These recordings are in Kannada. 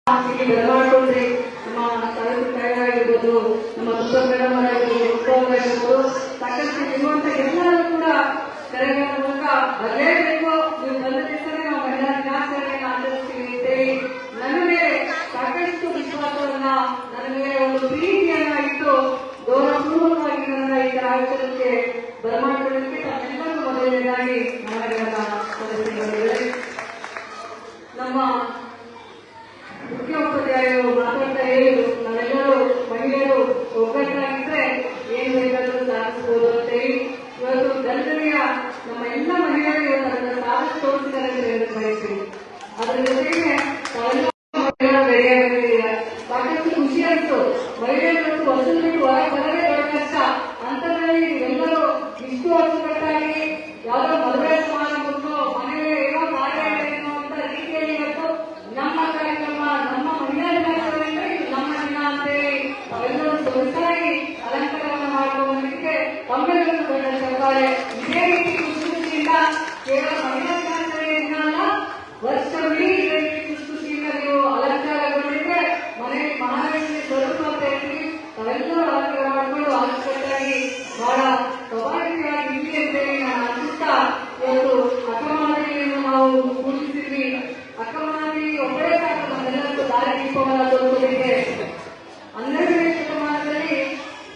ಮಾಡ್ಕೊಂಡ್ರಿ. ನಮ್ಮ ಆಗಿರ್ಬೋದು, ನಮ್ಮ ಮೇಡಮ್ ಆಗಿರ್ಬೋದು, ಸಾಕಷ್ಟು ಇರುವಂತ ಎಲ್ಲರೂ ಕೂಡ ಕರೆಗಳ ಮೂಲಕ ಬರಲೇಬೇಕು. ನೀವು ಬಂದ ದಿವಸನೇ ನಾವು ಮಹಿಳಾ ದಿನಾಚರಣೆಯನ್ನು ಆಚರಿಸ್ತೀವಿ ಅಂತೇಳಿ ನನ್ನ ಮೇಲೆ ಸಾಕಷ್ಟು ವಿಶ್ವಾಸವನ್ನ, ನನ್ನ ಮೇಲೆ ಒಂದು ಪ್ರೀತಿಯನ್ನ ಇಟ್ಟು ಗೌರವಪೂರ್ವಕವಾಗಿ ನನ್ನ ಈ ಕಾರ್ಯಕ್ರಮಕ್ಕೆ ಬರಮಾಡುವುದಕ್ಕೆ ತಮ್ಮೆಲ್ಲರೂ ಮೊದಲನೇದಾಗಿ ನಮನಗಳನ್ನ ಸಲ್ಲಿಸಿದ್ದಾರೆ. ನಮ್ಮ ಮುಖ್ಯೋಪಾಧ್ಯಾಯರು ಮಾತಾಡ್ತಾ ಹೇಳಿದ್ರು, ನಾವೆಲ್ಲರೂ ಮಹಿಳೆಯರು ಒಗ್ಗಟ್ಟಾಗಿದ್ರೆ ಏನ್ ಬೇಕಾದ್ರೂ ಸಾಧಿಸಬಹುದು ಅಂತ ಹೇಳಿ. ಇವತ್ತು ಗಂಧರಿಯ ನಮ್ಮ ಎಲ್ಲ ಮಹಿಳೆಯರು ಇವತ್ತು ಅದನ್ನು ಸಾಧಿಸಿ ತೋರಿಸಿದ್ದಾರೆ ಅಂತ ಹೇಳಿ ಬಯಸ್ತೀವಿ. ಅದರ ಜೊತೆಗೆ ಸಾಕಷ್ಟು ಖುಷಿ ಆಯ್ತು. ಮಹಿಳೆಯರು ವಸೂಲಿ ಬಿಟ್ಟು ಹೊರ ಬರದೇ ದೊಡ್ಡ ಕಷ್ಟ. ಅಂತದ್ರಲ್ಲಿ ಎಲ್ಲರೂ ಇಷ್ಟು ಅಚ್ಚುಕಟ್ಟಾಗಿ ಯಾವ್ದೋ ಮದುವೆ ಸಮಾರಂಭಕ್ಕೋ ಮನೆಗೆ ಏನೋ ಕಾರ್ಯ ಏನೋ ಅಂತ ರೀತಿಯಲ್ಲಿ ಇವತ್ತು ನಮ್ಮ ಕಾರ್ಯಕ್ರಮ, ನಮ್ಮ ಮಹಿಳಾ ದಿನಾಚರಣೆ, ನಮ್ಮ ದಿನ ಅಂತೇಳಿ ಅವೆಲ್ಲರೂ ಸೊಗಸಾಗಿ ಅಲಂಕಾರವನ್ನು ಮಾಡುವುದಕ್ಕೆ ತಮ್ಮೆಲ್ಲರೂ ದೊಡ್ಡ ಸರ್ಕಾರ. ಇದೇ ರೀತಿ ಖುಷಿಯಿಂದ ಕೇವಲ ಮಹಿಳಾ ದಿನಾಚರಣೆ ದಿನ ಅಲ್ಲ, ವರ್ಷವಿಡೀ ಇದೇ ರೀತಿ ಖುಷಿಯಿಂದ ನೀವು ಅಲಂಕಾರಗೊಂಡಿದ್ರೆ ಮನೆಯಲ್ಲಿ ಮಹಾಲಕ್ಷ್ಮಿ ಸ್ವರೂಪ ಅಂತ ಹೇಳ್ತೀವಿ. ತಾವೆಲ್ಲರೂ ಅಲಂಕಾರ ಮಾಡಿಕೊಂಡು ಅಚ್ಚುಕಟ್ಟಾಗಿ ಬಹಳ ಸ್ವಾಭಾವಿಕವಾಗಿ ಇಲ್ಲಿ ಅಂತೇಳಿ ನಾನು ಅನಿಸುತ್ತಾ ಇವತ್ತು ಅಕ್ಕಮಹಾದೇವಿಯನ್ನು ನಾವು ಪೂಜಿಸಿದ್ವಿ. ಅಕ್ಕಮಹಾದೇವಿ ಒಬ್ಬರೇ ಸಾಕು ನಮ್ಮೆಲ್ಲರಿಗೂ ದಾರಿ ದೀಪವನ್ನು ತೋರಿಸೋದಕ್ಕೆ. 12ನೇ ಶತಮಾನದಲ್ಲಿ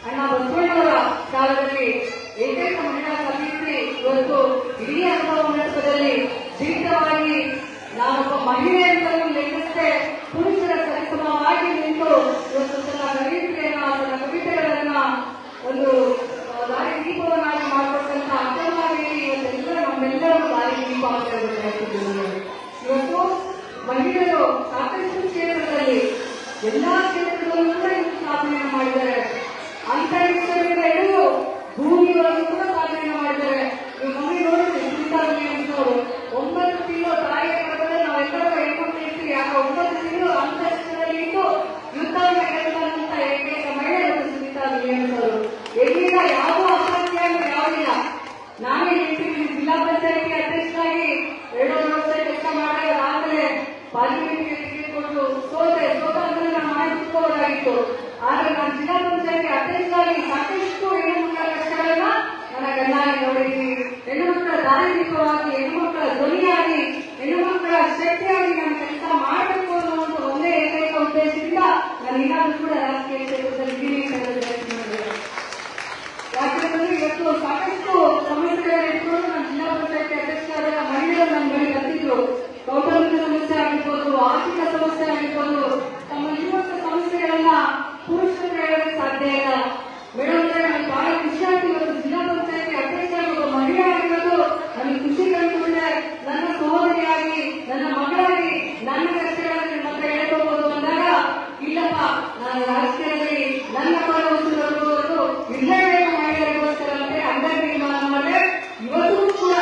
ಅಣ್ಣ ಬಸವಣ್ಣವರ ಕಾಲದಲ್ಲಿ ಏಕೈಕ ಮಹಿಳಾ ಸಮಿತಿ ಇವತ್ತು ಇಡೀ ಅನುಭವ ಮಂಟಪದಲ್ಲಿ ಜೀವಿತವಾಗಿ ನಾನೊಬ್ಬ ಮಹಿಳೆ ಅಂತಲೂ ಲೆಕ್ಕಿಸದೆ ಪುರುಷರ ಸರಿಸಮವಾಗಿ ನಿಂತು ಇವತ್ತು ತನ್ನ ಕವಿತೆಯನ್ನ, ತನ್ನ ಕವಿತೆಗಳನ್ನ ಒಂದು ದಾರಿ ದೀಪವನ್ನಾಗಿ ಮಾಡಿಕೊಟ್ಟಂತ ಅಕ್ಕಮಹಾದೇವಿ ಇವತ್ತೆಲ್ಲ ನಮ್ಮೆಲ್ಲರೂ ದಾರಿ ದೀಪ ಅಂತ ಹೇಳ್ಬೇಕಾಗ್ತದೆ. ಇವತ್ತು ಮಹಿಳೆಯರು ಸಾಕಷ್ಟು ಕ್ಷೇತ್ರದಲ್ಲಿ ಎಲ್ಲಾ ಕ್ಷೇತ್ರದಲ್ಲೂ ಕೂಡ ಇವತ್ತು ಸಾಧನೆಯನ್ನು ಮಾಡಿದ್ದಾರೆ. ಅಂತರಿಕ್ಷದಿಂದ ಹಿಡಿದು ಭೂಮಿಯವರೆಗೂ ಕೂಡ ಸಾಧನೆಯನ್ನು ಮಾಡಿದ್ದಾರೆ. ನೀವು ಮಮ್ಮಿ ನೋಡಿದ್ರೆ ಸುನೀತಾ ವಿಲಿಯಮ್ಸ್ ಅವರು 9 ತಿಂಗಳು ತಾಯಿಯ ಗರ್ಭದಲ್ಲಿ ನಾವೆಲ್ಲರೂ ಹೇಳ್ಕೊಂಡು ಇರ್ತೀವಿ. ಯಾಕೆ 9 ತಿಂಗಳು ಅಂತರಿಕ್ಷದಲ್ಲಿ ಇದ್ದು ಯುದ್ಧವನ್ನು ಗೆಲ್ಲುವಂತ ಏಕೈಕ ಮಹಿಳೆ ಸುನೀತಾ ವಿಲಿಯಮ್ಸ್ ಅವರು. ಎಲ್ಲಿಂದ ಯಾವುದೂ ಅಸಾಧ್ಯ ಯಾವುದಿಲ್ಲ. ನಾನೇ ಹೇಳ್ತೀನಿ, ಜಿಲ್ಲಾ ಪಂಚಾಯತಿ ಅಧ್ಯಕ್ಷರಾಗಿ 2 ವರ್ಷ ಕೆಲಸ ಮಾಡಿದ್ರೆ ಆಮೇಲೆ ಪಾರ್ಲಿಮೆಂಟ್ಗೆ ಟಿಕೆಟ್ ಕೊಟ್ಟು ಸೋತೆ ಅಂದ್ರೆ ನಾನು ಮಾಡಿಕೊಳ್ಳಬಹುದಾಗಿತ್ತು. ಆದ್ರೆ ನಾನು ಜಿಲ್ಲಾ ಪಂಚಾಯತಿ ಅಧ್ಯಕ್ಷರಾಗಿ ಸಾಕಷ್ಟು ಹೆಣ್ಣುಮಕ್ಕಳ ಕಷ್ಟಗಳನ್ನ ನನ್ನ ಕಣ್ಣಾಗಿ ನೋಡಿದ್ದೀನಿ. ಹೆಣ್ಣುಮಕ್ಕಳ ದಾರಿ ದೀಪವಾಗಿ, ಹೆಣ್ಣುಮಕ್ಕಳ ಧ್ವನಿಯಾಗಿ, ಹೆಣ್ಣುಮಕ್ಕಳ ಶಕ್ತಿಯಾಗಿ ನಾನು ಕೆಲಸ ಮಾಡಬೇಕು ಅನ್ನುವಂಥ ಒಂದೇ ಏಕೈಕ ಉದ್ದೇಶದಿಂದ ನಾನು ಏನಾದ್ರೂ ಕೂಡ ರಾಜಕೀಯ ಕ್ಷೇತ್ರದಲ್ಲಿ ಇದ್ದೀನಿ ಅಂತ ಹೇಳಿದ್ರೆ. ಯಾಕಂದ್ರೆ ಇವತ್ತು ಸಾಕಷ್ಟು ಸಮಸ್ಯೆಗಳನ್ನು ಇಟ್ಕೊಂಡು ನಾನು ಜಿಲ್ಲಾ ಪಂಚಾಯತಿ ಅಧ್ಯಕ್ಷರಾದ ಮಹಿಳೆಯರು ನನ್ನ ಬಳಿ ಬರ್ತಿದ್ರು. ಕೌಟುಂಬಿಕ ಸಮಸ್ಯೆ ಆಗಿರ್ಬೋದು, ಆರ್ಥಿಕ ಸಮಸ್ಯೆ ಆಗಿರ್ಬೋದು, ತಮ್ಮಲ್ಲಿರುವಂತಹ ಸಮಸ್ಯೆಗಳನ್ನ ಪುರುಷರು ಹೇಳೋದಕ್ಕೆ ಸಾಧ್ಯ ಇಲ್ಲ. ಮೇಡಮ್ ನನಗೆ ಬಹಳ ಖುಷಿ ಆಗ್ತದೆ. ಇವತ್ತು ಜಿಲ್ಲಾ ಪಂಚಾಯತಿ ಅಧ್ಯಕ್ಷರಾಗಿ ಒಬ್ಬ ಮಹಿಳೆ ಆಗಿರೋದು ನನಗೆ ಖುಷಿ ಕಂಡುಕೊಂಡ್ರೆ, ನನ್ನ ಸಹೋದರಿಯಾಗಿ, ನನ್ನ ಮಗಳಾಗಿ ನನ್ನ ಕಷ್ಟಗಳನ್ನು ನಿಮ್ಮ ಹತ್ರ ಹೇಳ್ಕೋಬಹುದು ಅಂದಾಗ, ಇಲ್ಲಪ್ಪ ನಾನು ರಾಜಕೀಯದಲ್ಲಿ ನನ್ನ ಪರ ವಸೂಲುವರೆಗೂ ಇರಲೇಬೇಕು ಮಹಿಳೆಯರಿಗೋಸ್ಕರ ಅಂತ ಅಂಗಡಿ ನಿರ್ಮಾಣ ಮಾಡಿದ್ರೆ ಇವತ್ತು ಕೂಡ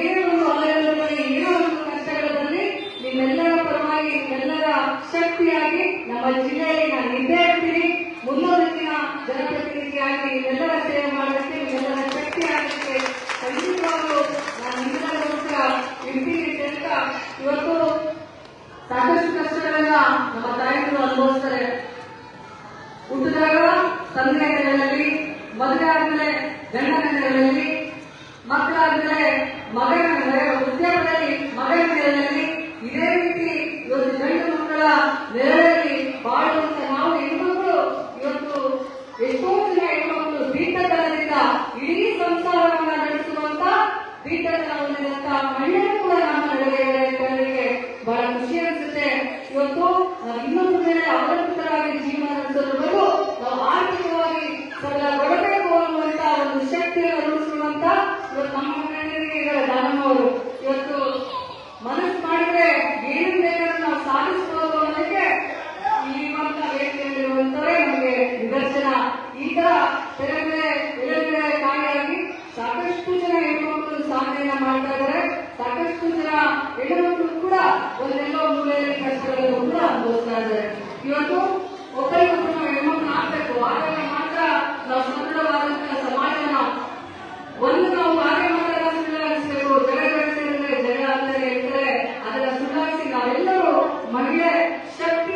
ಏನೋ ಒಂದು ವಲಯದಲ್ಲಿ, ಏನೋ ಒಂದು ಕಷ್ಟಗಳಲ್ಲಿ ನಿಮ್ಮೆಲ್ಲರ ಪರವಾಗಿ, ನಿಮ್ಮೆಲ್ಲರ ಶಕ್ತಿಯಾಗಿ ನಮ್ಮ ಜಿಲ್ಲೆಯಲ್ಲಿ ನಾನು ಇದ್ದೇ ಇರ್ತೀನಿ. ಮುಂದೊಂದಿನ ಜನಪ್ರತಿನಿಧಿಯಾಗಿ ನಿಮ್ಮೆಲ್ಲರ ಸೇವೆ ಮಾಡೋದಕ್ಕೆ, ನಿಮ್ಮೆಲ್ಲರ ಶಕ್ತಿ ಆಗಲಿಕ್ಕೆ ಖಂಡಿತವಾಗಲೂ ನಾನು ನಿಮ್ಮೆಲ್ಲರಿಗೋಸ್ಕರ ಇರ್ತೀನಿ ಅಂತ. ಇವತ್ತು ಸಾಕಷ್ಟು ಕಷ್ಟಗಳನ್ನ ನಮ್ಮ ತಾಯಿಗಳು ಅನುಭವಿಸ್ತಾರೆ. ಹುಟ್ಟಿದಾಗ ತಂದೆಯ ನೆಲೆಯಲ್ಲಿ, ಮದುವೆ ಆದ್ಮೇಲೆ ಗಂಡನ ನೆಲೆಯಲ್ಲಿ, ಮಕ್ಕಳಾದ್ಮೇಲೆ ಮಗನ ಉದ್ಯೋಗದಲ್ಲಿ ಮಗನ ನೆಲೆಯಲ್ಲಿ, ಇದೇ ರೀತಿ ಇವತ್ತು ಗಂಡು ಮಕ್ಕಳ ನೆಲೆಯಲ್ಲಿ ಬಾಳುವಂತ ನಾವು ಹೆಣ್ಮಕ್ಳು ಇವತ್ತು ಎಷ್ಟೋ ಜನ ಹೆಣ್ಮಕ್ಳು ದೀರ್ಘಕಾಲದಿಂದ ಇಡೀ ಸಂಸಾರವನ್ನ ನಡೆಸುವಂತ ದೀರ್ಘಕಾಲ ಹೊಂದಿದಂತ ಮಹಿಳೆಯರು ಕೂಡ ನಮ್ಮ ನಡುವೆ ಇರೋದಕ್ಕೆ ಬಹಳ ಖುಷಿ ಅನಿಸುತ್ತೆ. ಇವತ್ತು ಇನ್ನೊಂದು ಮೇಲೆ ಅವಲಂಬಿತರಾಗಿ ಜೀವನ ನಡೆಸೋದ್ರವರೆಗೂ ನಾವು ಆರ್ಥಿಕವಾಗಿ ಸರಳಗೊಳ್ಳಬೇಕು ಅನ್ನುವಂತ ಒಂದು ಶಕ್ತಿಯನ್ನು ರೂಢಿಸುವಂತ ಇವತ್ತು ನಮ್ಮ ಮನೆಯಲ್ಲಿ ದಾನಮ್ಮವರು ಇವತ್ತು ಮನಸ್ಸು ಮಾಡಿದ್ರೆ ಏನು ಬೇಕಾದ್ರೂ ನಾವು ಸಾಧಿಸಬಹುದು ಅನ್ನೋದಕ್ಕೆ ಇರುವಂತ ವೇದಿಕೆಯಲ್ಲಿರುವಂತವರೇ ನಮಗೆ ನಿದರ್ಶನ. ಈಗ ತೆರೆಗೆ ಕಾಯಿಯಾಗಿ ಸಾಕಷ್ಟು ಜನ ಹೆಣ್ಣುಮಕ್ಕಳು ಸಾಧನೆಯನ್ನ ಮಾಡ್ತಾ ಇದ್ದಾರೆ. ಸಾಕಷ್ಟು ಜನ ಹೆಣ್ಣುಮಕ್ಕಳು ಕೂಡ ಒಂದೆಲ್ಲೋ ಮೂಲೆಯಲ್ಲಿ ಕಷ್ಟಗಳನ್ನು ಕೂಡ ಅನುಭವಿಸ್ತಾ ಇದ್ದಾರೆ. ಇವತ್ತು ಒಬ್ಬರಿಗೊಬ್ಬರು ನಾವು ಹೆಣ್ಮಕ್ಳು ಆಗ್ಬೇಕು. ಆಗ ಮಾತ್ರ ನಾವು ಸದೃಢವಾದಂತಹ ಸಮಾಜನ ಒಂದು ನಾವು ಕಾರ್ಯ ಮಾಡಿದಾಗ ಸುಳ್ಳಾಗಿಸಬೇಕು. ಜಗ ಜಗ ಆಗ್ತಾರೆ ಹೇಳ್ತಾರೆ, ಅದನ್ನ ಸುಳ್ಳಾಗಿಸಿ ನಾವೆಲ್ಲರೂ ಮಹಿಳೆ ಶಕ್ತಿ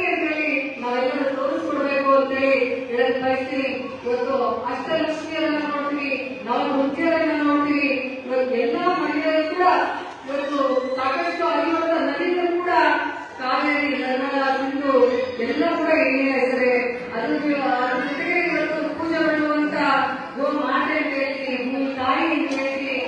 ಎಲ್ಲ ಕೂಡ ಏನೇ ಹೆಸರೇ. ಅದ್ರ ಜೊತೆಗೆ ಇವತ್ತು ಪೂಜೆ ಮಾಡುವಂತ ಮಾತೆ ಅಂತ ಹೇಳ್ತೀವಿ, ಭೂಮಿ ತಾಯಿ ಅಂತ ಹೇಳ್ತೀವಿ,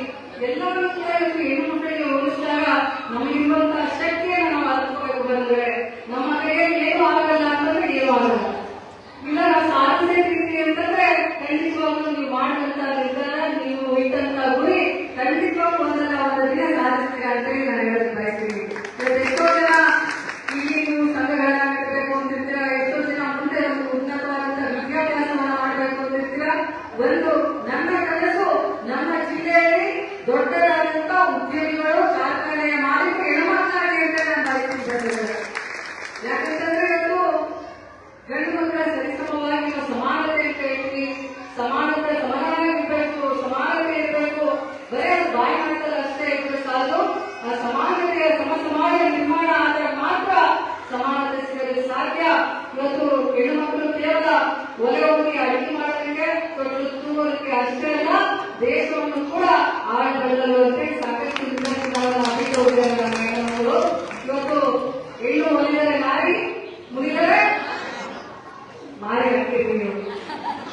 ಎಲ್ಲರೂ ಕೂಡ ಇವತ್ತು ಹೆಣ್ಣು ಮಕ್ಕಳಿಗೆ ಹೋಲಿಸಿದಾಗ ನಮಗಿರುವಂತಹ ಶಕ್ತಿಯನ್ನು ನಾವು ಅರ್ತ್ಕೋಬೇಕು. ಬಂದ್ರೆ ನಮ್ಮ ಕೈಯಲ್ಲಿ ಏನು ಆಗಲ್ಲ ಅಂತಂದ್ರೆ ಏನು ಆಗಲ್ಲ. ಇಲ್ಲ ನಾವು ಸಾಧಿಸಿರ್ತೀವಿ ಅಂತಂದ್ರೆ ಖಂಡಿತವಾಗ್ಲೂ ನೀವು ಮಾಡುವಂತ ನಿರ್ಧಾರ, ನೀವು ಇಟ್ಟಂತ ಗುರಿ ಖಂಡಿತವಾಗ್ಲೂ ಒಂದಲ್ಲ ಒಂದು ದಿನ ಸಾಧಿಸ್ತೀರಾ ಅಂತ ನಾನು ಹೇಳಕ್ ಬಯಸ್ತೀನಿ. ಎಷ್ಟೋ ಜನ ಇಲ್ಲಿ ನೀವು ಸಂಘಗಳನ್ನ ಕಟ್ಟಬೇಕು ಅಂತಿರ್ತೀರಾ, ಎಷ್ಟೋ ಜನ ಮುಂದೆ ಒಂದು ಉನ್ನತವಾದಂತಹ ವಿದ್ಯಾಭ್ಯಾಸವನ್ನ ಮಾಡಬೇಕು ಅಂತಿರ್ತೀರಾ. ಒಂದು ನನ್ನ ಕನಸು ನಮ್ಮ ಜಿಲ್ಲೆಯಲ್ಲಿ ದೊಡ್ಡದಾದಂತಹ ಉದ್ಯೋಗಿಗಳು, ಕಾರ್ಖಾನೆಯ ಮಾಲೀಕರು ಹೆಣ್ಮಕ್ಳಾಗಿ ಅಂತ ನಾನು ಬಯಸ್ತಿದ್ದೇನೆ. ಯಾಕಂತಂದ್ರೆ ಇವತ್ತು ಗಂಡು ಮಕ್ಕಳ ಸರಿಸಮವಾಗಿ ನಾವು ಸಮಾನತೆ ಅಂತ ಹೇಳ್ತೀವಿ, ಸಮಾನತೆ ಇರಬೇಕು, ಸಮಾನತೆ ಇರಬೇಕು. ಬರೀ ಅದು ಬಾಯಿ ಮಾತಲ್ಲ ಅಷ್ಟೇ ಇದ್ರೆ ಸಾಲದು. ಆ ಸಮಾನತೆಯ ಸಮಾಜ ನಿರ್ಮಾಣ ಆದಾಗ ಮಾತ್ರ ಸಮಾನತೆ ಸಿಗಲು ಸಾಧ್ಯ. ಇವತ್ತು ಹೆಣ್ಣು ಮಕ್ಕಳು ಕೇವಲ ಒಲೆ ಹೋಗಿ ಅಡಿಗೆ ಮಾಡೋದಕ್ಕೆ, ತೊಟ್ಟು ತೂಗೋದಕ್ಕೆ ಅಷ್ಟೇ ಅಲ್ಲ, ದೇಶವನ್ನು ಕೂಡ ಆಳಬಲ್ಲಂತೆ ಸಾಕಷ್ಟು ಹೆಣ್ಣುಮಕ್ಕಳು ಇವತ್ತು ಹೆಣ್ಣು ಒಲಿದರೆ ನಾರಿ, ಮುಗಿದರೆ ಮಾರಿ ಹಾಕ್ತೀವಿ. ನೀವು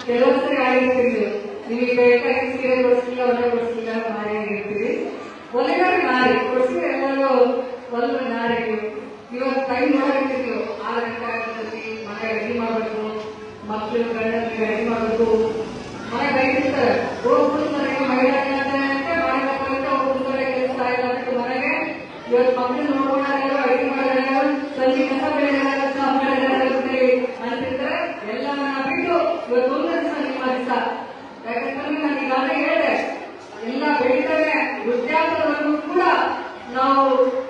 ಕೆಲವೊಂದ್ಸರಿ ಆಗಿರ್ತೀವಿ, ನಿಮಗೆ ಬೇಕಾಗಿ ಸೀರೆ ಕೊಡಿಸ್ಲಿಲ್ಲ, ಒಲೆ ಕೊಡಿಸ್ಲಿಲ್ಲ, ಮಾರಿ ಆಗಿರ್ತೀವಿ. ಒಲೆಗಾರ ನಾರಿ ಕೊಡಿಸಿ ಎಲ್ಲರೂ ಒಂದು ನಾರಿ. ಇವತ್ತು ಟೈಮ್ ಮಾಡಿರ್ತೀವಿ, 6 ಗಂಟೆ ಆಗತ್ತಿ ಮನೆ ರೆಡಿ ಮಾಡಬೇಕು, ಮಕ್ಕಳು ಗಂಡನಿಗೆ ರೆಡಿ ಮಾಡಬೇಕು, ಮನೆ ಬೈತಿರ್ತಾರೆ, ಹೋಗ್ಬಿಡ್ತಾರೆ ಮಹಿಳೆಯಂತೆ ಮಾಡಬೇಕಂತ ಹೋಗ್ಬಿಡ್ತಾರೆ, ಕೆಲಸ ಇಲ್ಲ ಮನೆಗೆ. ಇವತ್ತು ಮಕ್ಕಳು ನೋಡ್ಕೊಂಡಾಗ ಅಡಿಗೆ ಮಾಡಿದಾಗ ಸಂಜೆ ಕಸ ಬೆಳೆದಾಗುತ್ತೆ ಅಂತಿರ್ತಾರೆ. ಎಲ್ಲವನ್ನ ಬಿಟ್ಟು ಇವತ್ತು ಒಂದು ದಿವಸ ನಿಮ್ಮ ದಿವಸ. ಯಾಕಂತಂದ್ರೆ ನಾನು ಈಗಾಗಲೇ ಹೇಳಿದೆ, ಎಲ್ಲ ಬೆಳೀತಾರೆ. ವೃದ್ಧಾಪ್ಯದವರೆಗೂ ಕೂಡ ನಾವು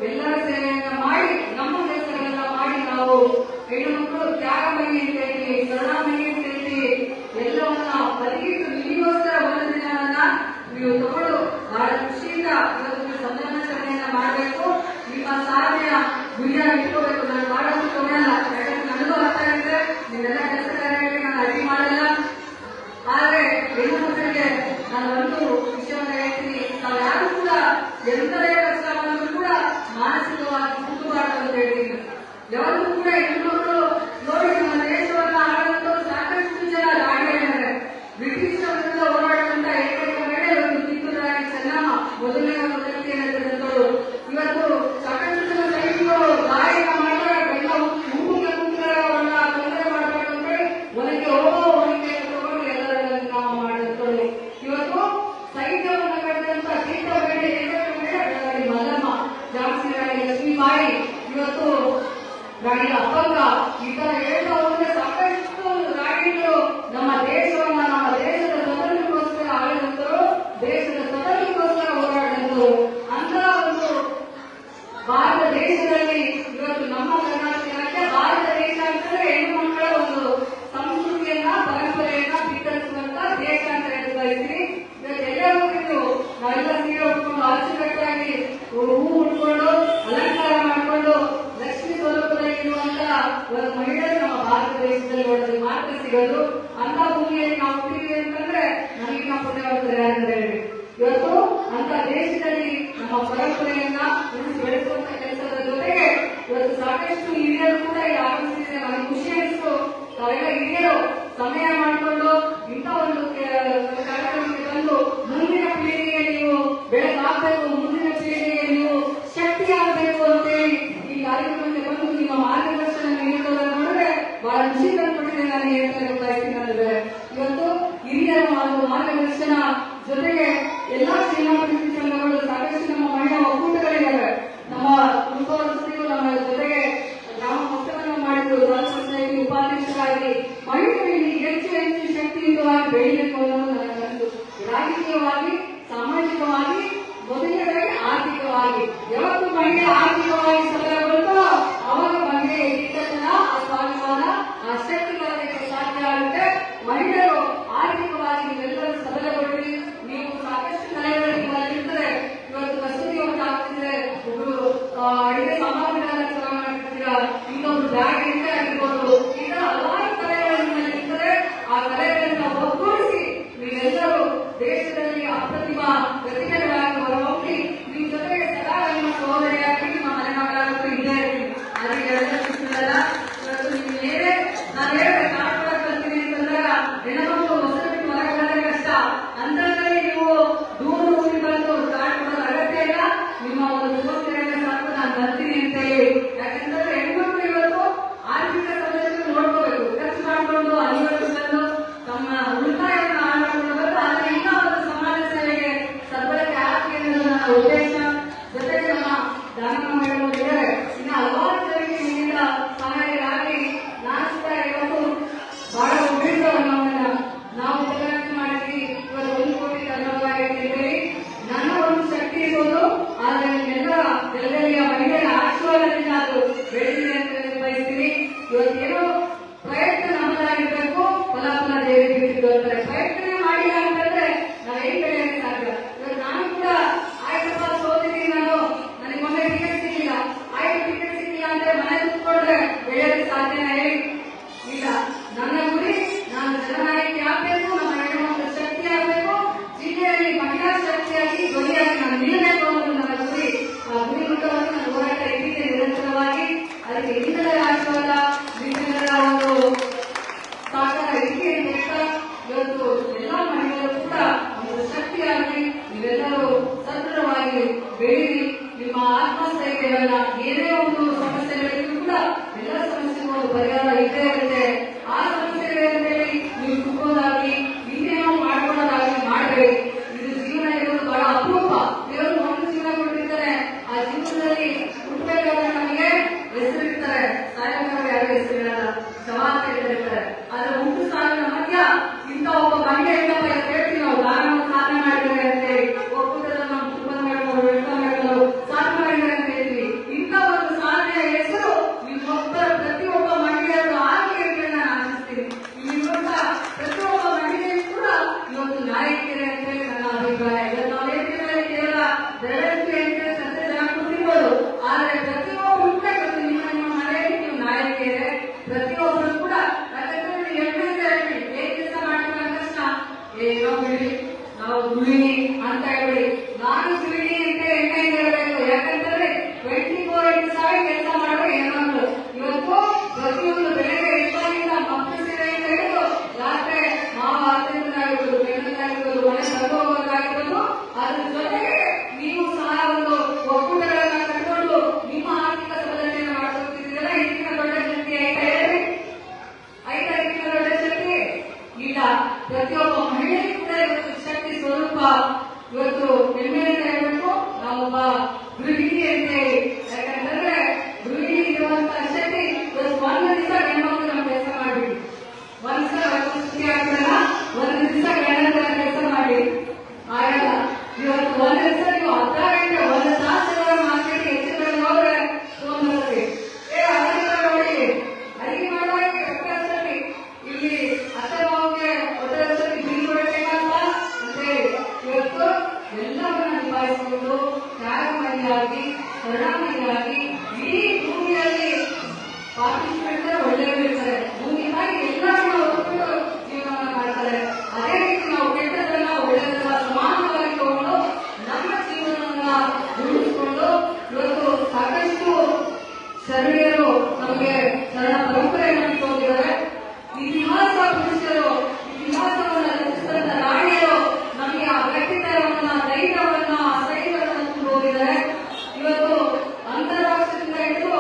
ಎಲ್ಲರ ಸೇವೆಯನ್ನ ಮಾಡಿ, ನಮ್ಮ ಕೆಲಸಗಳನ್ನ ಮಾಡಿ, ನಾವು ಹೆಣ್ಣು ಮಕ್ಕಳು ತ್ಯಾಗಮಯಿ ಅಂತ ಹೇಳ್ತೀವಿ, ಕರುಣಾಮಯಿ ಅಂತ ಹೇಳ್ತೀವಿ, ಎಲ್ಲವನ್ನ ಬದಿಗಿಟ್ಟು ನಿಮಗೋಸ್ಕರ ಒಂದು ದಿನವನ್ನ ನೀವು ತಗೊಂಡು ಬಹಳ ಖುಷಿಯಿಂದ ಇವತ್ತು ಸಂಭ್ರಮಾಚರಣೆಯನ್ನ ಮಾಡಬೇಕು. ನಿಮ್ಮ ಸಾಧನೆಯ ಗುರಿಯಾಗಿ ಇಟ್ಕೋಬೇಕು. ನಾನು ಮಾಡೋದು ತಗೊಳ್ಳಲ್ಲ, ಯಾಕಂದ್ರೆ ನನಗೂ ಅರ್ಥ ಆಗಿದೆ, ನಿಮ್ಮೆಲ್ಲ ಕೆಲಸ ಕಾರ್ಯಗಳಿಗೆ ನಾನು ಅಡ್ಡಿ ಮಾಡಲ್ಲ. ಆದ್ರೆ ಹೆಣ್ಣು ಮಕ್ಕಳಿಗೆ ನಾನು ಒಂದು ವಿಷಯವನ್ನ ಹೇಳ್ತೀನಿ, ನಾವು ಯಾರು ಕೂಡ ಎಂತದೇ ಕಷ್ಟ ಬಂದರೂ ಕೂಡ ಮಾನಸಿಕವಾಗಿ ಕುಗ್ಗಬಾರದು ಅಂತ ಹೇಳ್ತೀನಿ. ಯಾವಾಗಲೂ ಕೂಡ ಹೆಣ್ಣು ಮಕ್ಕಳು ನೋಡಿ, ನಮ್ಮ ದೇಶವನ್ನ ಆಳುವಂತವರು ಸಾಕಷ್ಟು ಜನ ರಾಣಿಗಳಿದ್ದಾರೆ. ಬ್ರಿಟಿಷರಿಂದ ಹೋರಾಡುವಂತ ಏಕೈಕ ಮೇಲೆ ಒಂದು ಕಿತ್ತೂರು ರಾಣಿ ಚೆನ್ನಮ್ಮ ಮೊದಲನೇ ಒಂದು ವ್ಯಕ್ತಿ ಹೇಳಿದಂತವರು. ಇವತ್ತು ಸಾಕಷ್ಟು ಜನ ಸೈನಿಕರು ಗಾಯನ ಮಾಡಿದಾಗ ಬೆಲ್ಲ ಹೂವಿಗೆ ಕೂತ್ಕೊಳ್ಳೋವನ್ನ ತೊಂದರೆ ಮಾಡಬೇಕು ಅಂತ ಹೇಳಿ ಒನಗೆ ಒನಗೆ ತಗೊಂಡು ಎಲ್ಲರ ನಾವು ಮಾಡಿದಂತವರು. ಇವತ್ತು ಸೈನ್ಯವನ್ನ ಕಟ್ಟಿದಂತ ಕಿತ್ತ ಬೇಳೆ ಏಕೈಕ ಮೇಲೆ ಬೆಳಗಾವಿ ಮಲ್ಲಮ್ಮ, ಝಾನ್ಸಿ ರಾಣಿ ಲಕ್ಷ್ಮೀಬಾಯಿ, ಇವತ್ತು ರಾಣಿ ಅಪ್ಪಕ್ಕ, ಈ ತರ ಹೇಳ್ತಾ ಹೋದ್ರೆ ಸಾಕಷ್ಟು ರಾಣಿಗಳು ನಮ್ಮ ದೇಶವನ್ನ, ನಮ್ಮ ದೇಶದ ಸ್ವತಂತ್ರಕ್ಕೋಸ್ಕರ ಆಳಿದಂತರು, ದೇಶದ ಸ್ವತಂತ್ರಕ್ಕೋಸ್ಕರ ಹೋರಾಡಿದಂತರು. ಅಂತ ಒಂದು ಭಾರತ ದೇಶದಲ್ಲಿ ಇವತ್ತು ನಮ್ಮ ಕರ್ನಾಟಕ ಭಾರತ ದೇಶ ಅಂತಂದ್ರೆ ಹೆಣ್ಣು ಮಕ್ಕಳ ಒಂದು ಸಂಸ್ಕೃತಿಯನ್ನ, ಪರಂಪರೆಯನ್ನ ಬಿತ್ತರಿಸುವಂತ ದೇಶ ಅಂತ ಹೇಳ್ತಾ ಇದ್ದೀವಿ. ಇವತ್ತು ಎಲ್ಲರೂ ನಾವೆಲ್ಲ ಸೀರೆ ಉಟ್ಕೊಂಡು ಅಚ್ಚುಕಟ್ಟಾಗಿ ಹೂ ಉಟ್ಕೊಂಡು ಅಲಂಕಾರ ಮಾಡಿಕೊಂಡು ಲಕ್ಷ್ಮೀ ಸ್ವರೂಪದಲ್ಲಿ ಇರುವಂತ ಒಂದು ಮಹಿಳೆಯರು ನಮ್ಮ ಭಾರತ ದೇಶದಲ್ಲಿ ನೋಡೋದು ಮಾತ್ರ ಸಿಗೋದು. ಅಂತ ಭೂಮಿಯಲ್ಲಿ ನಾವು ಹುಟ್ಟಿದ್ವಿ ಅಂತಂದ್ರೆ ನಮಗೆ ನಾವು ಪುಣ್ಯವಂತರು ಯಾರಂತ ಹೇಳಿ. ಇವತ್ತು ಅಂತ ದೇಶದಲ್ಲಿ ನಮ್ಮ ಪರಂಪರೆಯನ್ನ ಉಳಿಸಿ ಬೆಳೆಸುವಂತ ಕೆಲಸದ ಜೊತೆಗೆ ಇವತ್ತು ಸಾಕಷ್ಟು ಹಿರಿಯರು ಕೂಡ ಇಲ್ಲಿ ಆಗಮಿಸಿದ್ರೆ ನನಗೆ ಖುಷಿ ಅನಿಸ್ತು. ತಾವೆಲ್ಲ ಹಿರಿಯರು ಸಮಯ ಮಾಡಿಕೊಂಡು ಇಂಥ ಒಂದು ಕಾರ್ಯಕ್ರಮಕ್ಕೆ ಬಂದು ಮುಂದಿನ ಪೀಳಿಗೆಗೆ ನೀವು ಬೆಳಕಾಗಬೇಕು, ಮುಂದಿನ ಪೀಳಿಗೆಗೆ ನೀವು ಶಕ್ತಿ ಆಗಬೇಕು ಅಂತೇಳಿ ಈ ಕಾರ್ಯಕ್ರಮಕ್ಕೆ ಬಂದು ನಿಮ್ಮ ಮಾರ್ಗದರ್ಶನ ನೀಡುವುದನ್ನು ನೋಡಿದ್ರೆ ಬಹಳ ಖುಷಿ ತಂದುಕೊಟ್ಟಿದೆ. ನಾನು ಹೇಳ್ತಾ ಬಯಸ್ತೀನಿ, ಇವತ್ತು ಹಿರಿಯರ ಮಾರ್ಗದರ್ಶನ ಜೊತೆಗೆ ಎಲ್ಲಾ ಶ್ರೀಮಂತ ಸಂಘಗಳು, ಸಾಕಷ್ಟು ನಮ್ಮ ಮಹಿಳಾ ಒಕ್ಕೂಟಗಳಿದ್ದಾವೆ. ನಮ್ಮ ಕುಟುಂಬಸ್ಥರು ನಮ್ಮ ಜೊತೆಗೆ ಗ್ರಾಮ ಮಟ್ಟವನ್ನು ಮಾಡಿದ್ರು, ಉಪಾಧ್ಯಕ್ಷರಾಗಿ ಮಹಿಳೆಯರಲ್ಲಿ ಹೆಚ್ಚು ಹೆಚ್ಚು ಶಕ್ತಿಯುತವಾಗಿ ಬೆಳೀಬೇಕು ಅನ್ನೋದು ನನ್ನ ಕನಸು. ರಾಜಕೀಯವಾಗಿ, ಸಾಮಾಜಿಕವಾಗಿ, ಮೊದಲನೇದಾಗಿ ಆರ್ಥಿಕವಾಗಿ. ಯಾವತ್ತು ಮಹಿಳೆ ಆರ್ಥಿಕವಾಗಿ ಸಬಲಗೊಳ್ಳುತ್ತೋ ಅವಾಗ ಮಹಿಳೆ ಇಟ್ಟತನ, ಆ ಸ್ವಾಭಿಮಾನ, ಆ ಶಕ್ತಿ ಬರಲಿಕ್ಕೆ ಸಾಧ್ಯ ಆಗುತ್ತೆ. ಮಹಿಳೆಯರು ಆರ್ಥಿಕವಾಗಿ ನೀವೆಲ್ಲರೂ ಸಬಲಗೊಳ್ಳಿ. ನೀವು ಸಾಕಷ್ಟು ಕಲೆಗಳಲ್ಲಿ ಬಂದಿರ್ತಾರೆ. ಇವತ್ತು ಕಸೂತಿ ಒಂದು ಆಗ್ತಿದ್ರೆ, ಒಬ್ರು ಅಡಿಗೆ ಸಾಮಗ್ರಿಗಳನ್ನ ಚೆನ್ನಾಗಿ ಮಾಡ್ತಿದ್ದೀರಾ, ಇನ್ನೊಬ್ರು ಬ್ಯಾಗ್ ಎಂಟೆ ಆಗಿರ್ಬೋದು. ಈ ತರ ಹಲವಾರು ಕಲೆಗಳಲ್ಲಿ ಇರ್ತದೆ. ಆ ಕಲೆಗಳನ್ನ ಒಗ್ಗೂಡಿಸಿ ನೀವೆಲ್ಲರೂ ದೇಶದಲ್ಲಿ ಅಪ್ರತಿಮ ಪ್ರತಿಭೆಗಳಾಗಿ ಇವತ್ತೇನೋ ಪ್ರಯತ್ನ ನಮ್ಮದಾಗಿರ್ಬೇಕು, ಫಲಾಫಲ ದೇವರಿಗೆ ಬಿಟ್ಟಿದ್ದು ಅಂತಾರೆ. ಪ್ರಯತ್ನ ಮಾಡಿಲ್ಲ ಅಂತಂದ್ರೆ ನಾವು ಏನ್ ಬೆಳೆಯಕ್ಕೆ ಸಾಧ್ಯ? ಇವತ್ತು ನಾನು ಕೂಡ ಆಯ್ತಪ್ಪ ಸೋತಿದ್ದೀನಿ, ನನಗೆ ಮೊನ್ನೆ ಟಿಕೆಟ್ ಸಿಗಲಿಲ್ಲ, ಆಯ್ತು ಟಿಕೆಟ್ ಸಿಗಲಿಲ್ಲ ಅಂದ್ರೆ ಮನೆ ಕೂತ್ಕೊಂಡ್ರೆ ಬೆಳೆಯಕ್ಕೆ ಸಾಧ್ಯನಾ ಹೇಳಿ? ಇಲ್ಲ. ನನ್ನ ಗುರಿ ನಾನು ಜನನಾಯಕಿ ಆಗ್ಬೇಕು, ನಮ್ಮ ಹೆಣ್ಣುಮಕ್ಕಳ ಶಕ್ತಿ ಆಗ್ಬೇಕು, ಜಿಲ್ಲೆಯಲ್ಲಿ ಮಹಿಳಾ ಶಕ್ತಿಯಾಗಿ ಧ್ವನಿಯಾಗಿ ನಾನು ನಿಲ್ಲಬೇಕು ಅನ್ನೋದು ನನ್ನ ಗುರಿ. ಆ ಗುರಿ ಮುಟ್ಟವನ್ನು ನನ್ನ ಹೋರಾಟ ಇಟ್ಟಿದೆ ನಿರಂತರವಾಗಿ. ಅದಕ್ಕೆ ಎಲ್ಲರ ಆಶೀರ್ವಾದ, ನಿಮ್ಮೆಲ್ಲರ ಒಂದು ಸಹಕಾರ ಇಟ್ಟಿಗೆ ಬೇಕಾ? ಇವತ್ತು ಎಲ್ಲ ಮಹಿಳೆಯರು ಕೂಡ ಒಂದು ಶಕ್ತಿಯಾಗಿ ನೀವೆಲ್ಲರೂ ಸದೃಢವಾಗಿ ಬೆಳೀರಿ. ನಿಮ್ಮ ಆತ್ಮಸ್ಥೈರ್ಯವನ್ನ ಏನೇ ಒಂದು ಸಮಸ್ಯೆಗಳಿಗೂ ಕೂಡ ಎಲ್ಲ ಸಮಸ್ಯೆಗೂ ಒಂದು ಪರಿಹಾರ ಇದ್ದೇ ಇರುತ್ತೆ. ಆ ಸಮಸ್ಯೆಗಳಲ್ಲಿ ನೀವು ಕುಗ್ಗೋದಾಗಿ ಇನ್ನೇನೋ ಮಾಡ್ಕೊಳ್ಳೋದಾಗಿ ಮಾಡಬೇಡಿ. ಇದು ಜೀವನ ಇರೋದು ಬಹಳ ಅಪರೂಪ. ದೇವರು ಒಂದು ಜೀವನ ಕೊಟ್ಟಿರ್ತಾರೆ. ಆ ಜೀವನದಲ್ಲಿ ಹುಟ್ಟಬೇಕಾದ್ರೆ ನಮಗೆ ಹೆಸರಿರ್ತಾರೆ, ಸಾಯಬೇಕಾದ್ರೆ ಯಾರು ಹೆಸರಿರಲ್ಲ, ಶವ ಅಂತ ಹೇಳ್ತಾರೆ. ಆದ್ರೆ ಹುಟ್ಟು ಸಾವಿನ ಮಧ್ಯ ಇಂಥ ಒಬ್ಬ ಮಹಿಳೆ ಇಲ್ಲಪ್ಪ, ಹೇಳ್ತೀವಿ ನಾವು ದಾನವನ್ನು ಸಾಧನೆ ಮಾಡಿದ್ದಾರೆ ಅಂತೇಳಿ, ಒಕ್ಕೂಟದ ನಮ್ಮ ಕುಟುಂಬ ಮೇಳಗಳು ಸಾಧನೆ ಮಾಡಿದ್ದಾರೆ ಅಂತ ಹೇಳ್ತೀವಿ. ಇಂಥ ಒಂದು ಸಾಧನೆಯ ಹೆಸರು ನಿಮ್ಮೊಬ್ಬರ ಪ್ರತಿಯೊಬ್ಬ ಮಹಿಳೆಯರು ಆಗಲಿ ಅಂತ ನಾನು ಆಶಿಸ್ತೀನಿ. ಇಲ್ಲಿರುವಂತ ಪ್ರತಿಯೊಬ್ಬ ಮಹಿಳೆಯರು ಕೂಡ ಇವತ್ತು ನಾಯಕಿಯರೇ ಅಂತ ಹೇಳಿ ನನ್ನ ಅಭಿಪ್ರಾಯ. ಇವತ್ತು ನಾವು ಹೇಳ್ತಿದ್ರೆ ಕೇವಲ ಬೆಳಗ್ಗೆ ಅಂತ ಸಂತೆ ಜನ ಕೂತಿರ್ಬೋದು, ಆದ್ರೆ ಪ್ರತಿಯೊಬ್ಬರು ಕೂಡ ಇವತ್ತು ನಿಮ್ಮ ನಿಮ್ಮ ಮನೆಯಲ್ಲಿ ನೀವು ನಾಯಕಿಯರೇ. ಪ್ರತಿಯೊಬ್ಬರು ಕೂಡ ಹೇಗೆ ಕೆಲಸ ಮಾಡ್ತಾರೆ ಕಷ್ಟ, ಏನೋ ಬಿಡಿ ನಾವು ದುಡಿನಿ ಅಂತ ಹೇಳಿ, ನಾನು ದುಡಿನಿ ಅಂತ ಹೆಣ್ಣೆ ಹೇಳಬೇಕು. ಯಾಕಂತಂದ್ರೆ 24/7 ಕೆಲಸ ಮಾಡುವ ಹೆಣ್ಮಕ್ಳು ಇವತ್ತು ಪ್ರತಿಯೊಂದು ಬೆಳಗ್ಗೆ ಎಷ್ಟಾಗಿಂದ ಮಕ್ಕಳು ಸೇವೆ ಅಂತ ಹೇಳಿದ್ರು ರಾತ್ರಿ ಮಾವ ಅತ್ಯಂತರಾಗಿರ್ಬೋದು, ಬೆಣ್ಣದಾಗಿರ್ಬೋದು, ಮನೆ ತಗೋಗೋದಾಗಿರ್ಬೋದು, ಅದ್ರ ಜೊತೆಗೆ ನೀವು ಸಹ ಒಂದು ಒಕ್ಕೂಟಗಳನ್ನ ಕಟ್ಕೊಂಡು ನಿಮ್ಮ ಆರ್ಥಿಕ ಸಬಲತೆಯನ್ನು ಮಾಡ್ಕೊತಿದ್ದೀರಲ್ಲ, ಇದಕ್ಕಿಂತ ದೊಡ್ಡ ಶಕ್ತಿ ಆಯ್ತಾ ಹೇಳಿ? ಆಯ್ತಾ ಇದಕ್ಕಿಂತ ದೊಡ್ಡ ಶಕ್ತಿ ಇಲ್ಲ. ಪ್ರತಿಯೊಬ್ಬ ಮಹಿಳೆಗೂ ಕೂಡ ಇವತ್ತು ಶಕ್ತಿ ಸ್ವರೂಪ. ಇವತ್ತು ಹೆಮ್ಮೆಯಿಂದ ಹೇಳಬೇಕು, ನಾವೊಬ್ಬ ಗೃಹಿಣಿ ಅಂತ ಹೇಳಿ. ಯಾಕಂತಂದ್ರೆ ಗೃಹಿಣಿ ಇರುವಂತಹ ಶಕ್ತಿ ಇವತ್ತು ಒಂದು ದಿವಸ ಹೆಣ್ಮಕ್ಳು ನಾವು ಕೆಲಸ ಮಾಡ್ಬಿಡಿ, ಒಂದ್ಸಲ ಸುಖಿ ಆಗ್ತಾರ, ಒಂದು ದಿವಸ ಗಂಡನ ಕೆಲಸ ಮಾಡಿ ಆಗಲ್ಲ. ಇವತ್ತು ಒಂದು ದಿವಸ ನೀವು ಅರ್ಧ ಗಂಟೆ ಒಂದು ತಾಸು ಮಾರ್ಕೆಟ್ ಹೆಚ್ಚು ಕಡೆ ಹೋದ್ರೆ ತೊಂದರೆ ನೋಡಿ ಅಡಿಗೆ ಮಾಡುವಾಗ ಇಲ್ಲಿ ಅತ್ತೆ ಮಾವಿಗೆ ಹೊಟ್ಟೆ ಬಿಲ್ ಕೊಡಬೇಕಂತ ಅಂತೇಳಿ ಇವತ್ತು ಎಲ್ಲವನ್ನ ನಿಭಾಯಿಸಿಕೊಂಡು ತ್ಯಾಗಮಯಿಯಾಗಿ ಕರುಣಾಮಯಿಯಾಗಿ ಇಡೀ ಭೂಮಿಯಲ್ಲಿ ಪಾರ್ಟಿಸಿಪೇಟ್ ಒಳ್ಳೆಯವರು ಇರ್ತಾರೆ. ಭೂಮಿಗಾಗಿ ಎಲ್ಲರನ್ನ ಒಪ್ಪಿಕೊಂಡು ಜೀವನವನ್ನು ಮಾಡ್ತಾರೆ. ಅದೇ ರೀತಿ ನಾವು ಕೆಟ್ಟದನ್ನ ಒಳ್ಳೆಯದನ್ನ ಸಮಾನವಾಗಿ ತಗೊಂಡು ನಮ್ಮ ಜೀವನವನ್ನ ರೂಢಿಸಿಕೊಂಡು ಇವತ್ತು ಸಾಕಷ್ಟು ಶರಣೆಯರು ನಮಗೆ ಶರಣ ಪರಂಪರೆಯನ್ನು ಇಟ್ಕೊಂಡಿದ್ದಾರೆ. ಇತಿಹಾಸ ಪುರುಷರು, ಇತಿಹಾಸವನ್ನು ರಚಿಸಿದ ರಾಣಿಯರು ನಮಗೆ ಆ ಗಟ್ಟಿತನವನ್ನ, ಧೈರ್ಯವನ್ನ, ಅಸಹ್ಯವನ್ನ ತುಂಬಿದ್ದಾರೆ. ಇವತ್ತು ಅಂತಾರಾಷ್ಟ್ರದಿಂದ ಹಿಡಿದು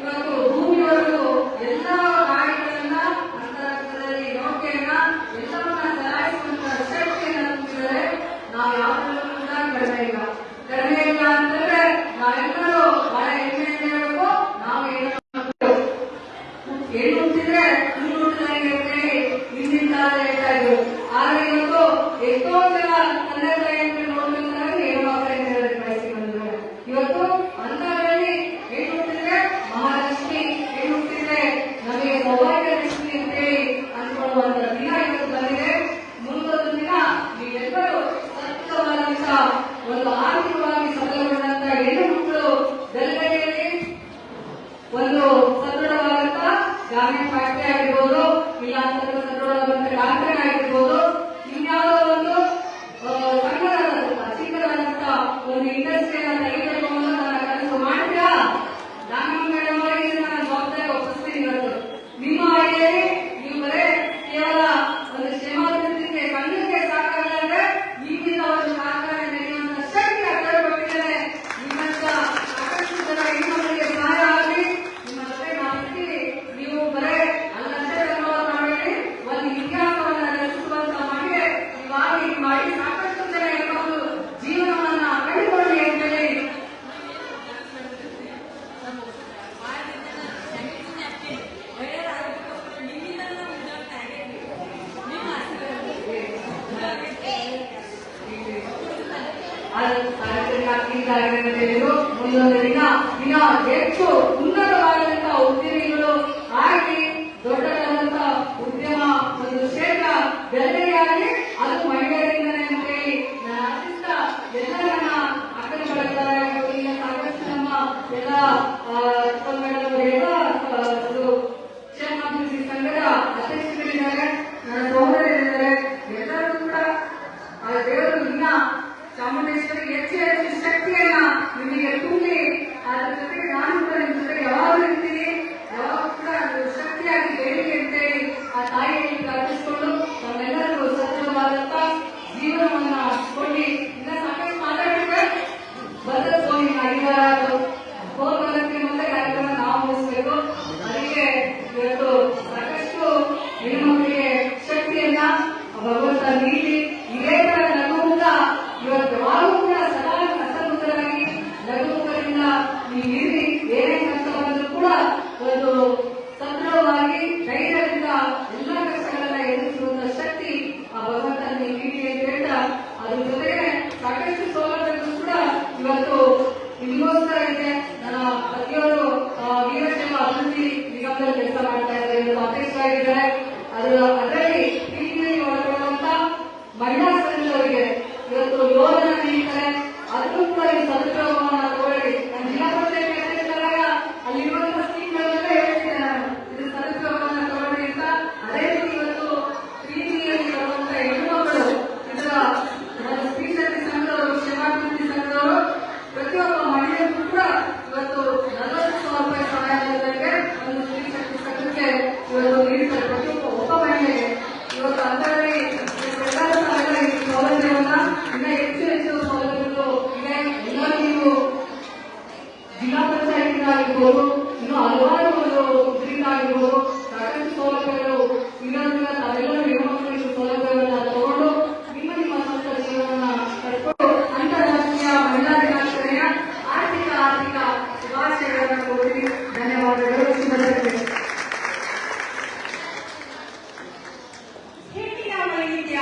ಇವತ್ತು ಭೂಮಿಯವರೆಗೂ ಎಲ್ಲ ರಾಣಿಗಳನ್ನ, ಅಂತಾರಾಷ್ಟ್ರದಲ್ಲಿ ನೌಕೆಯನ್ನ ಎಲ್ಲವನ್ನ ಚಲಾಯಿಸುವಂತಹ ಶಕ್ತಿಯನ್ನ ತುಂಬಿದ್ದಾರೆ. ನಾವು ಯಾವುದರಲ್ಲೂ ಕೂಡ ಕಡಿಮೆ ಇಲ್ಲ. ಕಡಿಮೆ ಇಲ್ಲ ಅಂತಂದ್ರೆ ನಾವೆಲ್ಲರೂ ಬಹಳ ಹೆಮ್ಮೆಯಿಂದ ಹೇಳಬೇಕು. ನಾವು ಏನು ಹುಟ್ಟಿದ್ರೆ ಹಿಂದಿನ ಕಾಲ ಹೇಳ್ತಾ ಇದ್ರು. ಆದ್ರೆ ಇವತ್ತು ಎಷ್ಟೋ ಜನ ತಂದೆ ತಾಯಿಯನ್ನು ನೋಡ್ಬೇಕಾದ್ರೆ ಹೆಣ್ಣು ಮಕ್ಕಳನ್ನ ಬಯಸಿ ಬಂದ್ರು. ಇವತ್ತು ಅಂತರಲ್ಲಿ ಹೆಣ್ಣು ಹುಟ್ಟಿದ್ರೆ ಮಹಾಲಕ್ಷ್ಮಿ, ಹೆಣ್ಣು ಹುಟ್ಟಿದ್ರೆ ನಮಗೆ ಸೌಭಾಗ್ಯ ಲಕ್ಷ್ಮಿ ಅಂತೇಳಿ ಅನ್ಕೊಳ್ಳುವಂತ ದಿನ ಇವತ್ತು ಬಂದಿದೆ. ಮುಂದೊಂದು ದಿನ ನೀವೆಲ್ಲರೂ ಸತ್ಯವಾದಂತ ಒಂದು ಆರ್ಥಿಕವಾಗಿ ಸಬಲಗೊಂಡಂತ ಹೆಣ್ಣು ಮಕ್ಕಳು ಬೆಳಗಡೆಯಲ್ಲಿ ಒಂದು ಸದೃಢವಾದಂತ ಗಾರ್ಮೆಂಟ್ ಫ್ಯಾಕ್ಟರಿ ಆಗಿರ್ಬೋದು, ಇಲ್ಲ ಅಂತಂದ್ರೆ ಸದೃಢವಾದಂತ ಕಾರ್ಖಾನೆ ಆಗಿರ್ಬೋದು, ಇನ್ಯಾವುದೋ ಒಂದು ಸಣ್ಣದಾದಂತ ಚಿಕ್ಕದಾದಂತ ಒಂದು ಇಂಡಸ್ಟ್ರಿಯನ್ನ ತೆಗೆದುಕೊಂಡು ನನ್ನ ಕನಸು ಮಾಡ್ತೀರಾ? ನಾನು ಮೇಡಮ್ ಅವರಿಗೆ ನನ್ನ ಜವಾಬ್ದಾರಿ ಒಪ್ಪಿಸ್ತೀನಿ. ಇವತ್ತು ನಿಮ್ಮ ಅಡಿಯಲ್ಲಿ ನೀವು ಬರೇ ಕೇವಲ ಒಂದು ಶ್ರಮಾಭಿವೃದ್ಧಿಗೆ ಕಣ್ಣಿಗೆ ಸಾಕಾಗಲ್ಲ ಅಂದ್ರೆ ಈಗಿನ ಒಂದು ಕಾರ್ಖಾನೆ ನಡೆಯುವಂತ ಶಕ್ತಿ ಅక్కడ ಕೊಟ್ಟಿದ್ದಾರೆ. ನಿಮ್ಮಂತ ಸಾಕಷ್ಟು ಜನ ಹೆಣ್ಣುಮಕ್ಕಳಿಗೆ ಸಹಾಯ ಆಗಲಿ. ನಿಮ್ಮ ಜೊತೆ ನಾವಿರ್ತೀವಿ. ನೀವು ಬರೇ ಅಲ್ಲಷ್ಟೇ ಮಾಡಬೇಡಿ, ಒಂದು ಇತಿಹಾಸವನ್ನ ರಚಿಸುವಂತ ಮಹಿಳೆ ನೀವಾಗಿ ಮಾಡಿ ಸಾಕಷ್ಟು ಜನ ಹೆಣ್ಮಕ್ಳು ಜೀವನವನ್ನ ಕಂಡುಕೊಳ್ಳಿ ಅಂತೇಳಿ ಮುಂದೊಂದು ದಿನ ಹೆಚ್ಚು ಉನ್ನತವಾದಂತಹ ಉದ್ಯಮಿಗಳು ಆಗಲಿ, ವೇದಿಕೆ ಅಂತೇಳಿ ಆ ತಾಯಿಯಲ್ಲಿ ಪ್ರಾರ್ಥಿಸಿಕೊಂಡು ನಮ್ಮೆಲ್ಲರಿಗೂ ಸದೃಢವಾದಂತ ಜೀವನವನ್ನ ಕೊಡಿ. ಇನ್ನ ಸಾಕಷ್ಟು ಮಾತಾಡಿದ್ರೆ ಬದಲು ಫೋನ್ ಬರೋದಕ್ಕೆ ಮುಂದೆ ಕಾರ್ಯಕ್ರಮ ನಾವು ಮುಗಿಸ್ಬೇಕು. ಅದಕ್ಕೆ ಇವತ್ತು ಸಾಕಷ್ಟು ಹೆಣ್ಣುಮಕ್ಕಳಿಗೆ ಶಕ್ತಿಯನ್ನ ಭಗವಂತ ನೀಡಿ ಇದೇ ತರ ನಗುಮುಖ ಇವತ್ತು ಯಾರು ಕೂಡ ಸದಾ ಹಸಮುಖರಾಗಿ ನಗುಮುಖದಿಂದ ನೀವು ಇರಿ. ಏನೇ ಕಷ್ಟ ಬಂದರೂ ಕೂಡ ಒಂದು ಸದೃಢವಾಗಿ ಧೈರ್ಯದಿಂದ ಎಲ್ಲ ಕಷ್ಟಗಳನ್ನ ಎದುರಿಸುವಂತ ಶಕ್ತಿ ಆ ಭಗವಂತ ನೀಡಿ ಅಂತ ಹೇಳ್ತಾ, ಅದ್ರ ಜೊತೆಗೆ ಸಾಕಷ್ಟು ಸೌಲಭ್ಯಗಳು ಕೂಡ ಇವತ್ತು ನಿಮಗೋಸ್ಕರ ಇದೆ. ನನ್ನ ಪತಿಯವರು ವೀರಶೈವ ಅಭಿವೃದ್ಧಿ ನಿಗಮದಲ್ಲಿ ಕೆಲಸ ಮಾಡ್ತಾ ಇದ್ದಾರೆ, ಇವತ್ತು ಅಧ್ಯಕ್ಷರಾಗಿದ್ದಾರೆ. ಅದರಲ್ಲಿ ಪ್ರೀತಿಯಲ್ಲಿ ಒಳಗೊಳ್ಳುವಂತ ಮಹಿಳಾ ಸಂಘದವರಿಗೆ ಇವತ್ತು ಯೋಜನೆ ನೀಡ್ತಾರೆ. ಅದನ್ನು ಕೂಡ ಈ ಸದುಪಯೋಗವನ್ನು ತಗೊಳ್ಳಿ. ನಾನು ಜಿಲ್ಲಾ ಪಂಚಾಯತ್ ಅಧ್ಯಕ್ಷರಾಗ ಅಲ್ಲಿರುವಂತಹ ಸ್ಕೀಮ್ಗಳನ್ನೆಲ್ಲ ಹೇಳ್ತಿದ್ದೆ ನಾನು, ಇದು ಸದುಪಯೋಗವನ್ನು ತಗೊಳ್ಳಿ ಅಂತ. ಅದೇ ರೀತಿ ಇವತ್ತು ಪ್ರೀತಿಯಲ್ಲಿ ಬರುವಂತ ಹೆಣ್ಣುಮಕ್ಕಳು ಇದರ ಸ್ತ್ರೀ ಶಕ್ತಿ ಸಂಘದವರು, ಕ್ಷೇಮಾಭಿವೃದ್ಧಿ ಸಂಘದವರು ಪ್ರತಿಯೊಬ್ಬ ಮಹಿಳೆಯರು ಕೂಡ ಇವತ್ತು 40,000 ರೂಪಾಯಿ ಸಹಾಯಧನಕ್ಕೆ ಒಂದು ಸ್ತ್ರೀ ಶಕ್ತಿ ಸಂಘಕ್ಕೆ ಇವತ್ತು ನೀಡುತ್ತಾರೆ. ಪ್ರತಿಯೊಬ್ಬ ಮಹಿಳೆಗೆ ಇವತ್ತು ಅದರಲ್ಲಿ ಎಲ್ಲರೂ ಸಹ ಈ ಸೌಲಭ್ಯವನ್ನ ಇನ್ನ ಹೆಚ್ಚು ಸೌಲಭ್ಯಗಳು ಇದೆ. ಎಲ್ಲರೂ ನೀವು ಜಿಲ್ಲಾ ಪಂಚಾಯತ್ ಆಗಿರ್ಬೋದು, ಇನ್ನು ಹಲವಾರು ಇದರಿಂದ ಆಗಿರ್ಬೋದು ಸಾಕಷ್ಟು ಸೌಲಭ್ಯಗಳು ಇರೋದ್ರಿಂದ ತಾವೆಲ್ಲರೂ ಹೆಣ್ಣುಮಕ್ಕಳಿಗೆ ಸೌಲಭ್ಯವನ್ನ ತಗೊಂಡು ನಿಮ್ಮ ಸ್ವಂತ ಜೀವನವನ್ನ ಕಟ್ಕೊಂಡು ಅಂತಾರಾಷ್ಟ್ರೀಯ ಮಹಿಳಾ ದಿನಾಚರಣೆಯ ಆರ್ಥಿಕ ಶುಭಾಶಯಗಳನ್ನು ಕೋರಿ ಧನ್ಯವಾದಗಳು. ಶುಭದಿನ. ಹೆಚ್ಚಿನ ವೈವಿಧ್ಯ